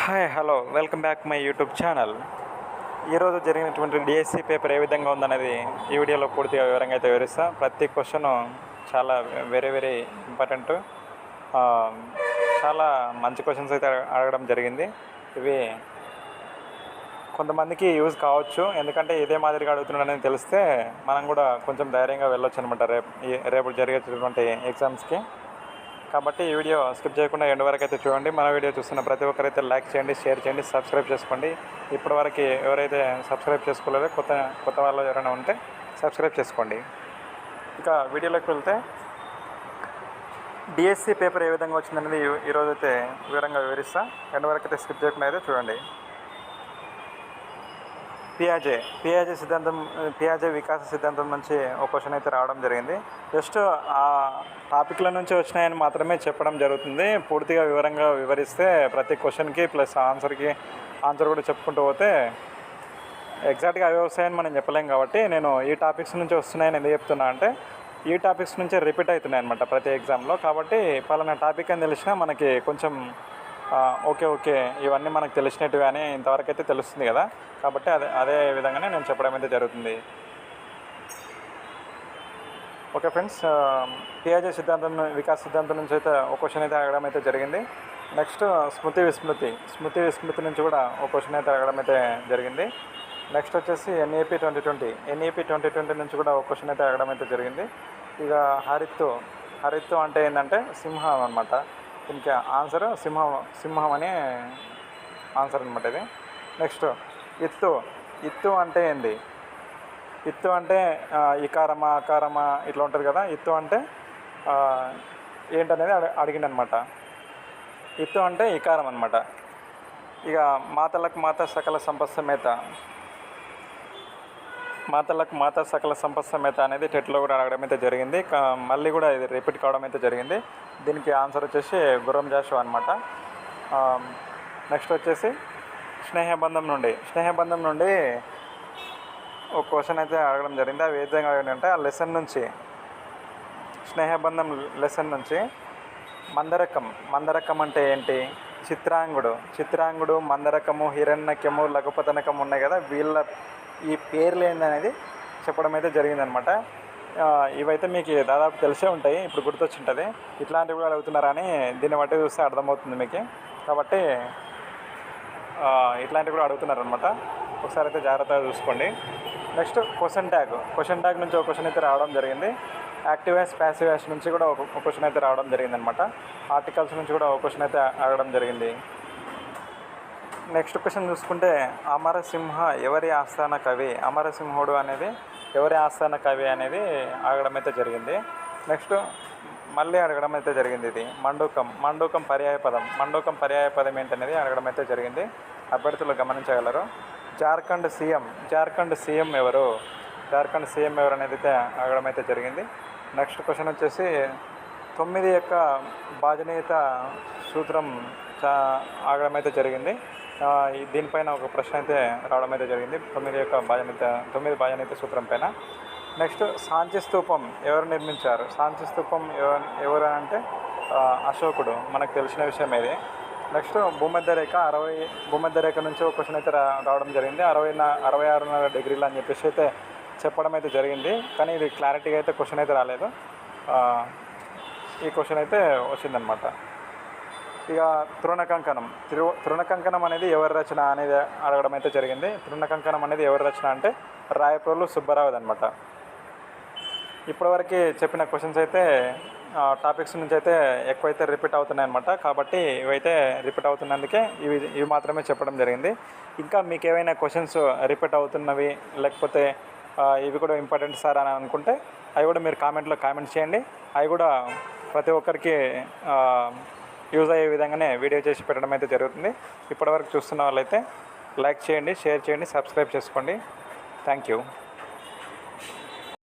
Hi hello welcome back my YouTube channel. ఈరోజు జరిగినటువంటి DSC paper ఏ విధంగా ఉందనేది ఈ వీడియోలో పూర్తిగా వివరంగా అయితే వివరిస్తా. ప్రతి క్వశ్చన్ చాలా వెరీ వెరీ ఇంపార్టెంట్. చాలా మంచి క్వశ్చన్స్ అయితే అడగడం జరిగింది. ఇవి కొంతమందికి యూజ్ కావచ్చు, ఎందుకంటే ఇదే మాదిరిగా అడుగుతున్నాడని తెలిస్తే మనం కూడా కొంచెం ధైర్యంగా వెళ్ళొచ్చు అనమాట రేపు జరిగేటటువంటి ఎగ్జామ్స్కి. కాబట్టి ఈ వీడియో స్కిప్ చేయకుండా ఎండ్ వరకు అయితే చూడండి. మన వీడియో చూస్తున్న ప్రతి ఒక్కరైతే లైక్ చేయండి, షేర్ చేయండి, సబ్స్క్రైబ్ చేసుకోండి. ఇప్పటివరకు ఎవరైతే సబ్స్క్రైబ్ చేసుకోలేదో కొత్త వాళ్ళు ఎవరైనా ఉంటే సబ్స్క్రైబ్ చేసుకోండి. ఇక వీడియోలోకి వెళ్తే డిఎస్సి పేపర్ ఏ విధంగా వచ్చిందనేది ఈరోజు అయితే వివరంగా వివరిస్తా. ఎండ్ వరకు అయితే స్కిప్ చేయకుండా అయితే చూడండి. పియాజే వికాస సిద్ధాంతం నుంచి ఒక క్వశ్చన్ అయితే రావడం జరిగింది. జస్ట్ ఆ టాపిక్ల నుంచి వచ్చినాయని మాత్రమే చెప్పడం జరుగుతుంది. పూర్తిగా వివరంగా వివరిస్తే ప్రతి క్వశ్చన్కి ప్లస్ ఆన్సర్ కూడా చెప్పుకుంటూ పోతే ఎగ్జాక్ట్గా అవి వస్తాయని మనం చెప్పలేం. కాబట్టి నేను ఈ టాపిక్స్ నుంచి వస్తున్నాయని ఎందుకు చెప్తున్నా అంటే ఈ టాపిక్స్ నుంచే రిపీట్ అవుతున్నాయి అనమాట ప్రతి ఎగ్జామ్లో. కాబట్టి పలానా టాపిక్ అని తెలిసినా మనకి కొంచెం ఓకే ఇవన్నీ మనకు తెలిసినట్టుగా అని ఇంతవరకు అయితే తెలుస్తుంది కదా. కాబట్టి అదే విధంగానే నేను చెప్పడం అయితే జరుగుతుంది. ఓకే ఫ్రెండ్స్, పియాజే వికాస్ సిద్ధాంతం నుంచి అయితే ఒక క్వశ్చన్ అయితే అడగడం అయితే జరిగింది. నెక్స్ట్ స్మృతి విస్మృతి నుంచి కూడా ఒక క్వశ్చన్ అయితే అడగడం అయితే జరిగింది. నెక్స్ట్ వచ్చేసి ఎన్ఈపి 2020 నుంచి కూడా ఒక క్వశ్చన్ అయితే అడగడం అయితే జరిగింది. ఇక హరిత్తు అంటే ఏంటంటే సింహం అనమాట. దీనికి ఆన్సర్ సింహం అనే ఆన్సర్ అనమాట ఇది. నెక్స్ట్ ఇత్తు అంటే ఏంది? ఇత్తు అంటే ఇకారమా అకారమా ఇట్లా ఉంటుంది కదా. ఇత్తు అంటే ఏంటనేది అడిగిండనమాట. ఇత్తు అంటే ఇకారం అనమాట. ఇక మాతలకు మాత సకల సంపత్ సమేత అనేది టెట్లో కూడా అడగడం అయితే జరిగింది. మళ్ళీ కూడా ఇది రిపీట్ కావడం అయితే జరిగింది. దీనికి ఆన్సర్ వచ్చేసి గుర్రం జాషువా అనమాట. నెక్స్ట్ వచ్చేసి స్నేహబంధం నుండి ఒక క్వశ్చన్ అయితే అడగడం జరిగింది. అవి ఏ విధంగా అడిగిందంటే ఆ లెసన్ నుంచి స్నేహబంధం లెసన్ నుంచి మందరకం అంటే ఏంటి, చిత్రాంగుడు మందరకము హిరణ్యకము లఘుపతనకం ఉన్నాయి కదా, వీళ్ళ ఈ పేర్లు ఏందనేది చెప్పడం అయితే జరిగిందనమాట. ఇవైతే మీకు దాదాపు తెలిసే ఉంటాయి, ఇప్పుడు గుర్తొచ్చింటుంది. ఇట్లాంటివి కూడా అడుగుతున్నారని దీన్ని బట్టి చూస్తే అర్థమవుతుంది మీకు. కాబట్టి ఇట్లాంటివి కూడా అడుగుతున్నారనమాట. ఒకసారి అయితే జాగ్రత్తగా చూసుకోండి. నెక్స్ట్ క్వశ్చన్ ట్యాగ్ నుంచి ఒక క్వశ్చన్ అయితే రావడం జరిగింది. యాక్టివ్ యాస్ ప్యాసివ్ యాస్ నుంచి కూడా ఒక క్వశ్చన్ అయితే రావడం జరిగిందనమాట. ఆర్టికల్స్ నుంచి కూడా ఒక క్వశ్చన్ అయితే అడగడం జరిగింది. నెక్స్ట్ క్వశ్చన్ చూసుకుంటే అమరసింహుడు అనేది ఎవరి ఆస్థాన కవి అనేది అడగడం అయితే జరిగింది. నెక్స్ట్ మళ్ళీ అడగడం అయితే జరిగింది. ఇది మండూకం పర్యాయ పదం ఏంటనేది అడగడం అయితే జరిగింది. అభ్యర్థులు గమనించగలరు. జార్ఖండ్ సీఎం ఎవరు అనేది అయితే అడగడం అయితే జరిగింది. నెక్స్ట్ క్వశ్చన్ వచ్చేసి 9 యొక్క బాధ్యత సూత్రం అడగడం అయితే జరిగింది. దీనిపైన ఒక ప్రశ్న అయితే రావడం అయితే జరిగింది. 9 బాధ్యత సూత్రం పైన. నెక్స్ట్ సాంచి స్తూపం ఎవరు నిర్మించారు? సాంచి స్తూపం ఎవరు అంటే అశోకుడు, మనకు తెలిసిన విషయం ఇది. నెక్స్ట్ భూమధ్య రేఖ నుంచి ఒక క్వశ్చన్ అయితే రావడం జరిగింది. 66.5 డిగ్రీలు అని చెప్పేసి అయితే చెప్పడం అయితే జరిగింది. కానీ ఇది క్లారిటీగా అయితే క్వశ్చన్ అయితే రాలేదు. ఈ క్వశ్చన్ అయితే వచ్చిందనమాట. ఇక తృణకంకణం అనేది ఎవరి రచన అనేది అడగడం అయితే జరిగింది. తృణకంకణం అనేది ఎవరి రచన అంటే రాయప్రోలు సుబ్బారావుది అనమాట. ఇప్పటివరకు చెప్పిన క్వశ్చన్స్ అయితే టాపిక్స్ నుంచి అయితే ఎక్కువైతే రిపీట్ అవుతున్నాయి అనమాట. కాబట్టి ఇవైతే రిపీట్ అవుతున్నందుకే ఇవి మాత్రమే చెప్పడం జరిగింది. ఇంకా మీకు ఏవైనా క్వశ్చన్స్ రిపీట్ అవుతున్నవి లేకపోతే ఇవి కూడా ఇంపార్టెంట్ సార్ అని అనుకుంటే అవి కూడా మీరు కామెంట్ చేయండి. అవి కూడా ప్రతి ఒక్కరికి యూజ్ అయ్యే విధంగానే వీడియో చేసి పెట్టడం అయితే జరుగుతుంది. ఇప్పటివరకు చూస్తున్న వాళ్ళైతే లైక్ చేయండి, షేర్ చేయండి, సబ్స్క్రైబ్ చేసుకోండి. Thank you.